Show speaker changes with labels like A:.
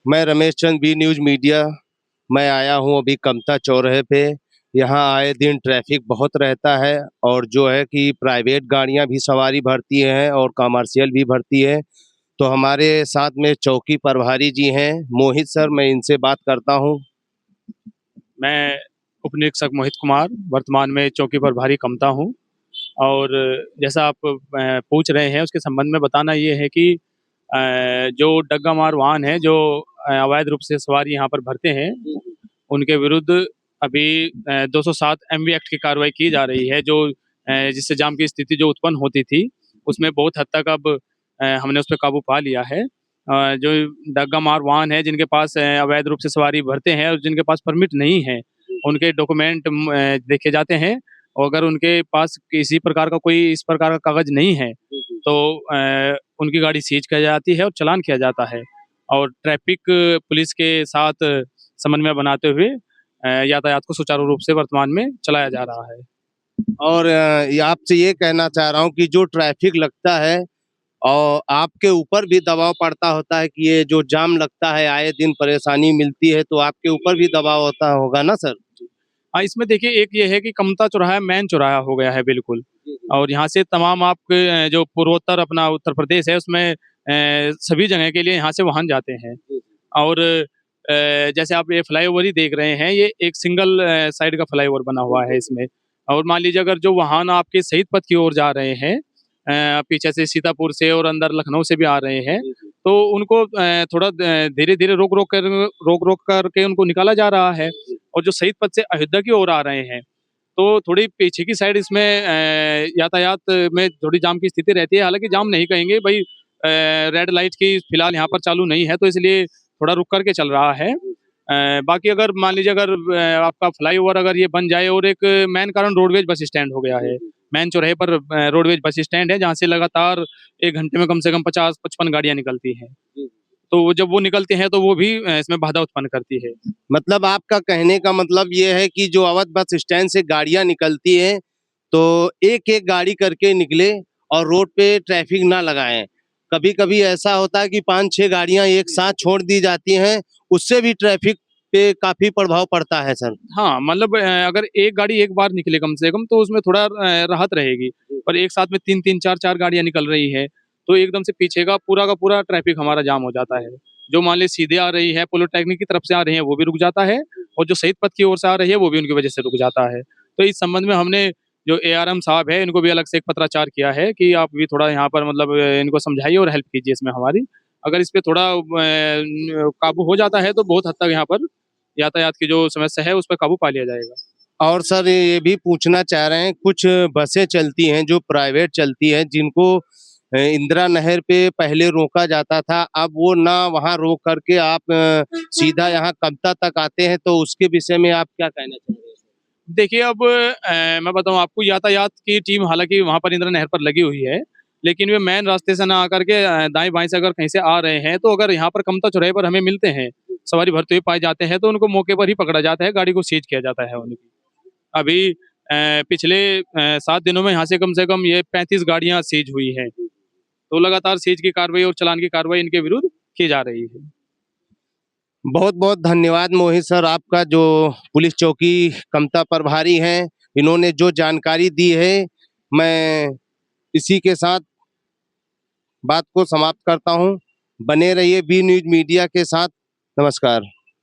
A: मैं Ramesh Chand, B news media. मैं आया हूँ अभी कमता चौराहे पे। यहाँ आए दिन ट्रैफिक बहुत रहता है और जो है कि प्राइवेट गाड़ियाँ भी सवारी भरती हैं और कमर्शियल भी भरती है। तो हमारे साथ में चौकी प्रभारी जी हैं मोहित सर, मैं इनसे बात करता हूँ।
B: मैं उपनिरीक्षक मोहित कुमार वर्तमान में चौकी प्रभारी कमता हूँ। और जैसा आप पूछ रहे हैं उसके संबंध में बताना ये है कि जो डग्गा मार वाहन है जो अवैध रूप से सवारी यहाँ पर भरते हैं उनके विरुद्ध अभी 207 एमवी एक्ट की कार्रवाई की जा रही है। जो जिससे जाम की स्थिति जो उत्पन्न होती थी उसमें बहुत हद तक अब हमने उस पर काबू पा लिया है। जो डग्गा मार वाहन है जिनके पास अवैध रूप से सवारी भरते हैं और जिनके पास परमिट नहीं है उनके डॉक्यूमेंट देखे जाते हैं। और अगर उनके पास किसी प्रकार का कोई इस प्रकार का कागज नहीं है तो उनकी गाड़ी सीज की जाती है और चालान किया जाता है। और ट्रैफिक पुलिस के साथ समन्वय बनाते हुए यातायात को सुचारू रूप से वर्तमान में चलाया जा रहा है।
A: और ये आपसे ये कहना चाह रहा हूँ कि जो ट्रैफिक लगता है और आपके ऊपर भी दबाव पड़ता होता है कि ये जो जाम लगता है आए दिन परेशानी मिलती है, तो आपके ऊपर भी दबाव होता होगा ना सर?
B: हाँ, इसमें देखिए एक ये है कि कमता चौराहा मेन चौराहा हो गया है बिल्कुल। और यहाँ से तमाम आपके जो पूर्वोत्तर अपना उत्तर प्रदेश है उसमें सभी जगह के लिए यहाँ से वाहन जाते हैं। और जैसे आप ये फ्लाईओवर ही देख रहे हैं, ये एक सिंगल साइड का फ्लाईओवर बना हुआ है इसमें। और मान लीजिए अगर जो वाहन आपके शहीद पथ की ओर जा रहे हैं, पीछे से सीतापुर से और अंदर लखनऊ से भी आ रहे हैं, तो उनको थोड़ा धीरे-धीरे रोक-रोक करके उनको निकाला जा रहा है। और जो शहीद पथ से अयोध्या की ओर आ रहे हैं, तो थोड़ी पीछे की साइड इसमें यातायात में थोड़ी जाम की स्थिति रहती है। हालाँकि जाम नहीं कहेंगे भई, रेड लाइट की फिलहाल यहाँ पर चालू नहीं है तो इसलिए थोड़ा रुक कर के चल रहा है। बाकी अगर मान लीजिए अगर आपका फ्लाईओवर अगर ये बन जाए और एक मेन कारण रोडवेज बस स्टैंड हो गया है। मेन चौराहे पर रोडवेज बस स्टैंड है जहाँ से लगातार 1 घंटे में कम से कम 50-55 गाड़ियाँ निकलती हैं। तो वो जब वो निकलते हैं तो वो भी इसमें बाधा उत्पन्न करती है।
A: मतलब आपका कहने का मतलब ये है कि जो अवध बस स्टैंड से गाड़ियाँ निकलती हैं, तो एक-एक गाड़ी करके निकले और रोड पे ट्रैफिक ना लगाएँ। कभी-कभी ऐसा होता है कि 5-6 गाड़ियाँ एक साथ छोड़ दी जाती हैं, उससे भी ट्रैफिक पे काफ़ी प्रभाव पड़ता है सर।
B: हाँ, मतलब अगर एक गाड़ी एक बार निकले कम से कम तो उसमें थोड़ा राहत रहेगी। पर एक साथ में 3-3 4-4 गाड़ियाँ निकल रही हैं, तो एकदम से पीछे का पूरा ट्रैफिक हमारा जाम हो जाता है। जो मान लीजिए सीधे आ रही है, पॉलिटेक्निक की तरफ से आ रही है, वो भी रुक जाता है और जो शहीद पथ की ओर से आ रही है, वो भी उनकी वजह से रुक जाता है। तो इस संबंध में हमने जो एआरएम साहब है, इनको भी अलग से एक पत्राचार किया है कि आप भी थोड़ा यहाँ पर मतलब इनको समझाइए और हेल्प कीजिए इसमें हमारी। अगर इस पे थोड़ा काबू हो जाता है, तो बहुत हद तक यहाँ पर यातायात की जो समस्या है उस पे काबू पा लिया जाएगा।
A: और सर ये भी पूछना चाह रहे हैं, कुछ बसें चलती हैं जो प्राइवेट चलती हैं, जिनको इंदिरा नहर पे पहले रोका जाता था, अब वो ना वहाँ रोक करके आप सीधा यहाँ कमता तक आते हैं, तो उसके विषय में आप क्या कहना चाह रहे हैं?
B: देखिए अब मैं बताऊँ आपको, यातायात की टीम हालाँकि वहाँ पर इंदिरा नहर पर लगी हुई है, लेकिन वे मेन रास्ते से ना आकर के दाएँ-बाएँ से अगर कहीं से आ रहे हैं, तो अगर यहाँ पर कमता चौराहे पर हमें मिलते हैं, सवारी भरते हुए पाए जाते हैं, तो उनको मौके पर ही पकड़ा जाता है, गाड़ी को सीज किया जाता है उनकी। अभी पिछले 7 दिनों में यहाँ से कम ये 35 गाड़ियाँ सीज हुई हैं। तो लगातार सीज की कार्रवाई और चालान की कार्रवाई इनके विरुद्ध की जा रही है।
A: बहुत-बहुत धन्यवाद मोहित सर, आपका जो पुलिस चौकी कमता प्रभारी हैं, इन्होंने जो जानकारी दी है, मैं इसी के साथ बात को समाप्त करता हूँ। बने रहिए बी न्यूज़ मीडिया के साथ। नमस्कार।